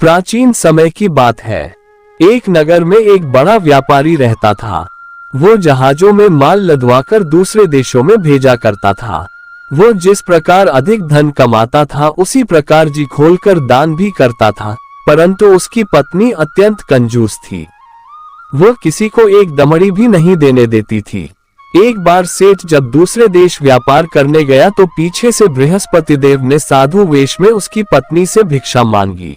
प्राचीन समय की बात है। एक नगर में एक बड़ा व्यापारी रहता था। वो जहाजों में माल लदवाकर दूसरे देशों में भेजा करता था। वो जिस प्रकार अधिक धन कमाता था उसी प्रकार जी खोलकर दान भी करता था, परंतु उसकी पत्नी अत्यंत कंजूस थी। वो किसी को एक दमड़ी भी नहीं देने देती थी। एक बार सेठ जब दूसरे देश व्यापार करने गया तो पीछे से बृहस्पति देव ने साधु वेश में उसकी पत्नी से भिक्षा मांगी।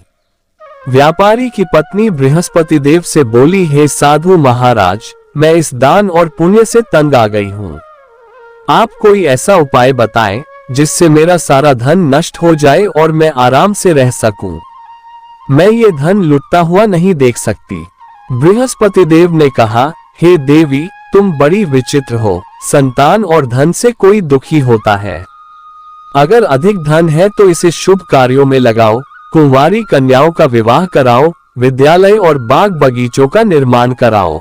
व्यापारी की पत्नी बृहस्पति देव से बोली, हे साधु महाराज, मैं इस दान और पुण्य से तंग आ गई हूँ। आप कोई ऐसा उपाय बताएं जिससे मेरा सारा धन नष्ट हो जाए और मैं आराम से रह सकूं। मैं ये धन लुटता हुआ नहीं देख सकती। बृहस्पति देव ने कहा, हे देवी, तुम बड़ी विचित्र हो। संतान और धन से कोई दुखी होता है। अगर अधिक धन है तो इसे शुभ कार्यों में लगाओ, कुंवारी कन्याओं का विवाह कराओ, विद्यालय और बाग बगीचों का निर्माण कराओ।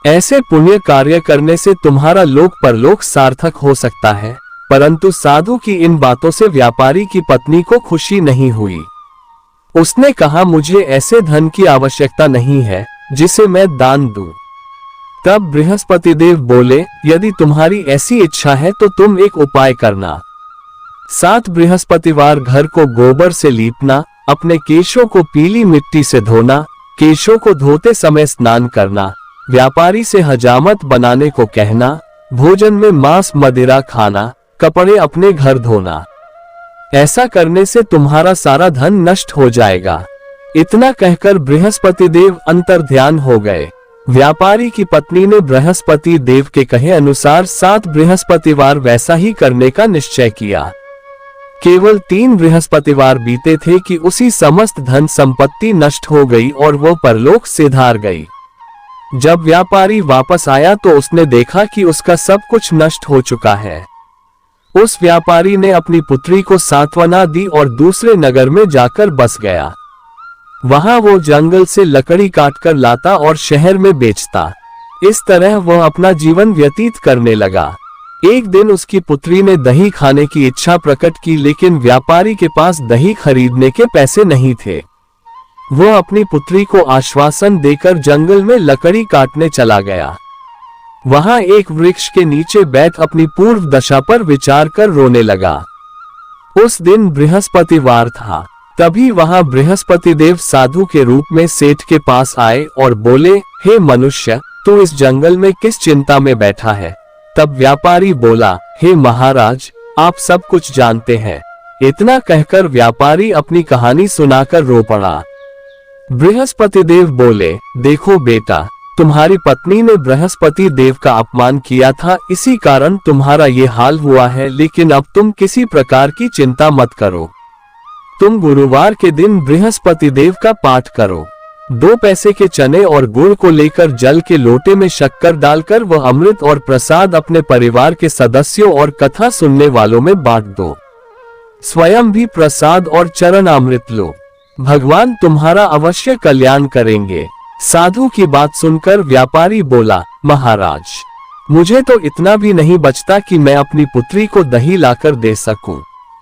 ऐसे पुण्य कार्य करने से तुम्हारा लोक परलोक सार्थक हो सकता है। परंतु साधु की इन बातों से व्यापारी की पत्नी को खुशी नहीं हुई। उसने कहा, मुझे ऐसे धन की आवश्यकता नहीं है जिसे मैं दान दूं। तब बृहस्पति देव बोले, यदि तुम्हारी ऐसी इच्छा है तो तुम एक उपाय करना। 7 बृहस्पतिवार घर को गोबर से लीपना, अपने केशों को पीली मिट्टी से धोना, केशों को धोते समय स्नान करना, व्यापारी से हजामत बनाने को कहना, भोजन में मांस मदिरा खाना, कपड़े अपने घर धोना। ऐसा करने से तुम्हारा सारा धन नष्ट हो जाएगा। इतना कहकर बृहस्पति देव अंतर्ध्यान हो गए। व्यापारी की पत्नी ने बृहस्पति देव के कहे अनुसार 7 बृहस्पतिवार वैसा ही करने का निश्चय किया। केवल 3 बृहस्पतिवार बीते थे कि उसी समस्त धन संपत्ति नष्ट हो गई और वो परलोक से धार गई। जब व्यापारी वापस आया तो उसने देखा कि उसका सब कुछ नष्ट हो चुका है। उस व्यापारी ने अपनी पुत्री को सांत्वना दी और दूसरे नगर में जाकर बस गया। वहां वो जंगल से लकड़ी काटकर लाता और शहर में बेचता। इस तरह वह अपना जीवन व्यतीत करने लगा। एक दिन उसकी पुत्री ने दही खाने की इच्छा प्रकट की, लेकिन व्यापारी के पास दही खरीदने के पैसे नहीं थे। वह अपनी पुत्री को आश्वासन देकर जंगल में लकड़ी काटने चला गया। वहां एक वृक्ष के नीचे बैठ अपनी पूर्व दशा पर विचार कर रोने लगा। उस दिन बृहस्पतिवार था। तभी वहां बृहस्पति देव साधु के रूप में सेठ के पास आए और बोले, हे मनुष्य, तू इस जंगल में किस चिंता में बैठा है? तब व्यापारी बोला, हे महाराज, आप सब कुछ जानते हैं। इतना कहकर व्यापारी अपनी कहानी सुनाकर रो पड़ा। बृहस्पति देव बोले, देखो बेटा, तुम्हारी पत्नी ने बृहस्पति देव का अपमान किया था, इसी कारण तुम्हारा ये हाल हुआ है। लेकिन अब तुम किसी प्रकार की चिंता मत करो। तुम गुरुवार के दिन बृहस्पति देव का पाठ करो। 2 पैसे के चने और गुड़ को लेकर जल के लोटे में शक्कर डालकर वह अमृत और प्रसाद अपने परिवार के सदस्यों और कथा सुनने वालों में बांट दो। स्वयं भी प्रसाद और चरण अमृत लो। भगवान तुम्हारा अवश्य कल्याण करेंगे। साधु की बात सुनकर व्यापारी बोला, महाराज, मुझे तो इतना भी नहीं बचता कि मैं अपनी पुत्री को दही लाकर दे सकूं।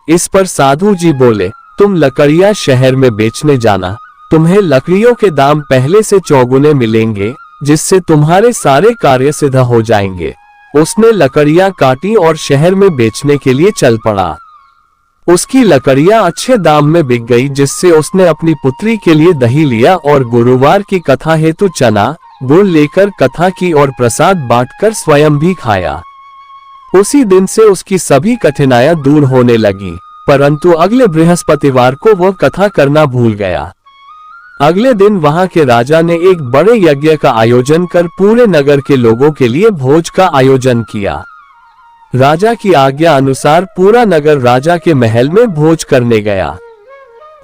इस पर साधु जी बोले, तुम लकड़ियां शहर में बेचने जाना। तुम्हें लकड़ियों के दाम पहले से चौगुने मिलेंगे, जिससे तुम्हारे सारे कार्य सिद्ध हो जाएंगे। उसने लकड़ियां काटी और शहर में बेचने के लिए चल पड़ा। उसकी लकड़ियां अच्छे दाम में बिक गई, जिससे उसने अपनी पुत्री के लिए दही लिया और गुरुवार की कथा हेतु चना गुड़ लेकर कथा की और प्रसाद बांटकर स्वयं भी खाया। उसी दिन से उसकी सभी कठिनाइयां दूर होने लगी। परंतु अगले बृहस्पतिवार को वह कथा करना भूल गया। अगले दिन वहां के राजा ने एक बड़े यज्ञ का आयोजन कर पूरे नगर के लोगों के लिए भोज का आयोजन किया। राजा की आज्ञा अनुसार पूरा नगर राजा के महल में भोज करने गया।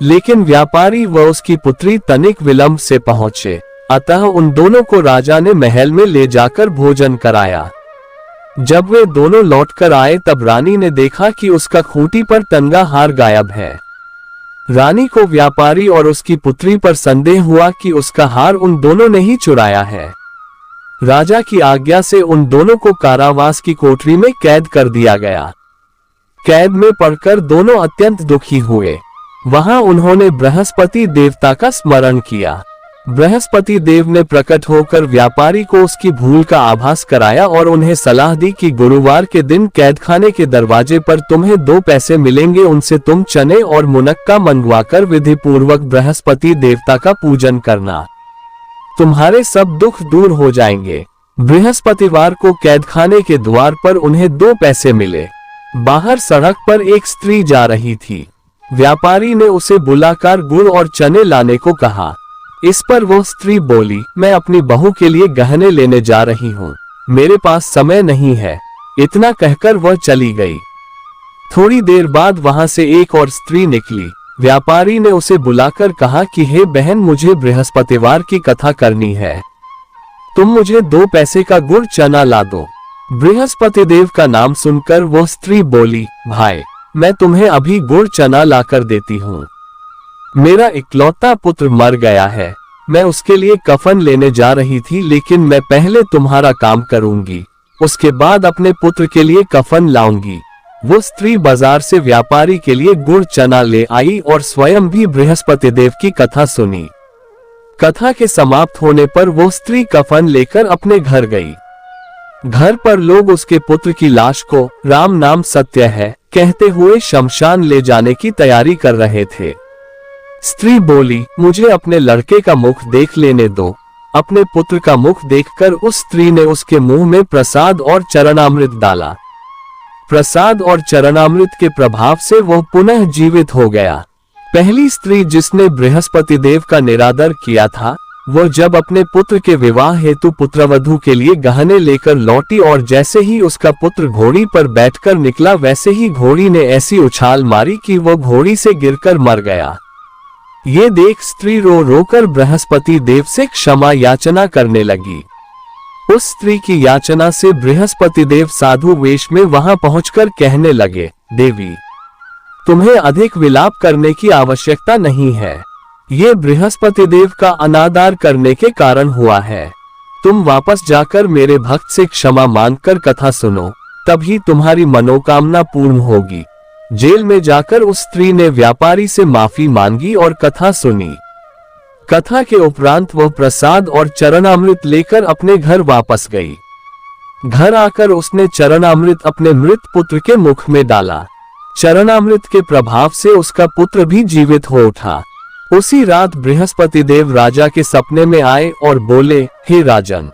लेकिन व्यापारी व उसकी पुत्री तनिक विलंब से पहुंचे, अतः उन दोनों को राजा ने महल में ले जाकर भोजन कराया। जब वे दोनों लौटकर आए तब रानी ने देखा कि उसका खूंटी पर टंगा हार गायब है। रानी को व्यापारी और उसकी पुत्री पर संदेह हुआ कि उसका हार उन दोनों ने ही चुराया है। राजा की आज्ञा से उन दोनों को कारावास की कोठरी में कैद कर दिया गया। कैद में पड़कर दोनों अत्यंत दुखी हुए। वहां उन्होंने बृहस्पति देवता का स्मरण किया। बृहस्पति देव ने प्रकट होकर व्यापारी को उसकी भूल का आभास कराया और उन्हें सलाह दी कि गुरुवार के दिन कैदखाने के दरवाजे पर तुम्हें 2 पैसे मिलेंगे, उनसे तुम चने और मुनक्का मंगवाकर विधि पूर्वक बृहस्पति देवता का पूजन करना, तुम्हारे सब दुख दूर हो जाएंगे। बृहस्पतिवार को कैदखाने के द्वार पर उन्हें 2 पैसे मिले। बाहर सड़क पर एक स्त्री जा रही थी। व्यापारी ने उसे बुलाकर गुड़ और चने लाने को कहा। इस पर वो स्त्री बोली, मैं अपनी बहू के लिए गहने लेने जा रही हूँ, मेरे पास समय नहीं है। इतना कहकर वह चली गई। थोड़ी देर बाद वहां से एक और स्त्री निकली। व्यापारी ने उसे बुलाकर कहा कि हे बहन, मुझे बृहस्पतिवार की कथा करनी है, तुम मुझे 2 पैसे का गुड़ चना ला दो। बृहस्पति देव का नाम सुनकर वो स्त्री बोली, भाई मैं तुम्हें अभी गुड़ चना लाकर देती हूँ। मेरा इकलौता पुत्र मर गया है, मैं उसके लिए कफन लेने जा रही थी, लेकिन मैं पहले तुम्हारा काम करूंगी, उसके बाद अपने पुत्र के लिए कफन लाऊंगी। वो स्त्री बाजार से व्यापारी के लिए गुड़ चना ले आई और स्वयं भी बृहस्पति देव की कथा सुनी। कथा के समाप्त होने पर वो स्त्री कफन लेकर अपने घर गई। घर पर लोग उसके पुत्र की लाश को राम नाम सत्य है कहते हुए शमशान ले जाने की तैयारी कर रहे थे। स्त्री बोली, मुझे अपने लड़के का मुख देख लेने दो। अपने पुत्र का मुख देखकर उस स्त्री ने उसके मुंह में प्रसाद और चरणामृत डाला। प्रसाद और चरणामृत के प्रभाव से वह पुनः जीवित हो गया। पहली स्त्री जिसने बृहस्पति देव का निरादर किया था, वह जब अपने पुत्र के विवाह हेतु पुत्रवधू के लिए गहने लेकर लौटी और जैसे ही उसका पुत्र घोड़ी पर बैठकर निकला, वैसे ही घोड़ी ने ऐसी उछाल मारी कि वह घोड़ी से गिरकर मर गया। ये देख स्त्री रो रोकर बृहस्पति देव से क्षमा याचना करने लगी। उस स्त्री की याचना से बृहस्पति देव साधु वेश में वहां पहुंचकर कहने लगे, देवी तुम्हें अधिक विलाप करने की आवश्यकता नहीं है, ये बृहस्पति देव का अनादर करने के कारण हुआ है। तुम वापस जाकर मेरे भक्त से क्षमा मांगकर कथा सुनो, तभी तुम्हारी मनोकामना पूर्ण होगी। जेल में जाकर उस स्त्री ने व्यापारी से माफी मांगी और कथा सुनी। कथा के उपरांत वह प्रसाद और चरणामृत लेकर अपने घर वापस गई। घर आकर उसने चरणामृत अपने मृत पुत्र के मुख में डाला। चरणामृत के प्रभाव से उसका पुत्र भी जीवित हो उठा। उसी रात बृहस्पति देव राजा के सपने में आए और बोले, हे राजन,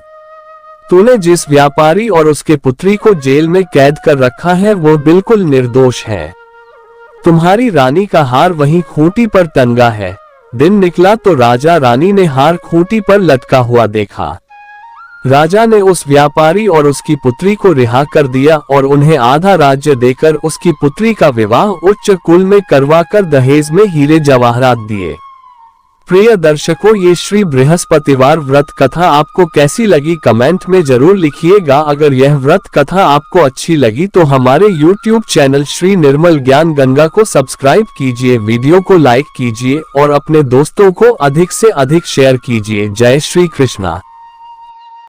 तूने जिस व्यापारी और उसके पुत्री को जेल में कैद कर रखा है वो बिल्कुल निर्दोष है। तुम्हारी रानी का हार वहीं खूंटी पर टंगा है। दिन निकला तो राजा रानी ने हार खूंटी पर लटका हुआ देखा। राजा ने उस व्यापारी और उसकी पुत्री को रिहा कर दिया और उन्हें आधा राज्य देकर उसकी पुत्री का विवाह उच्च कुल में करवाकर दहेज में हीरे जवाहरात दिए। प्रिय दर्शकों, ये श्री बृहस्पतिवार व्रत कथा आपको कैसी लगी कमेंट में जरूर लिखिएगा। अगर यह व्रत कथा आपको अच्छी लगी तो हमारे YouTube चैनल श्री निर्मल ज्ञान गंगा को सब्सक्राइब कीजिए, वीडियो को लाइक कीजिए और अपने दोस्तों को अधिक से अधिक शेयर कीजिए। जय श्री कृष्णा।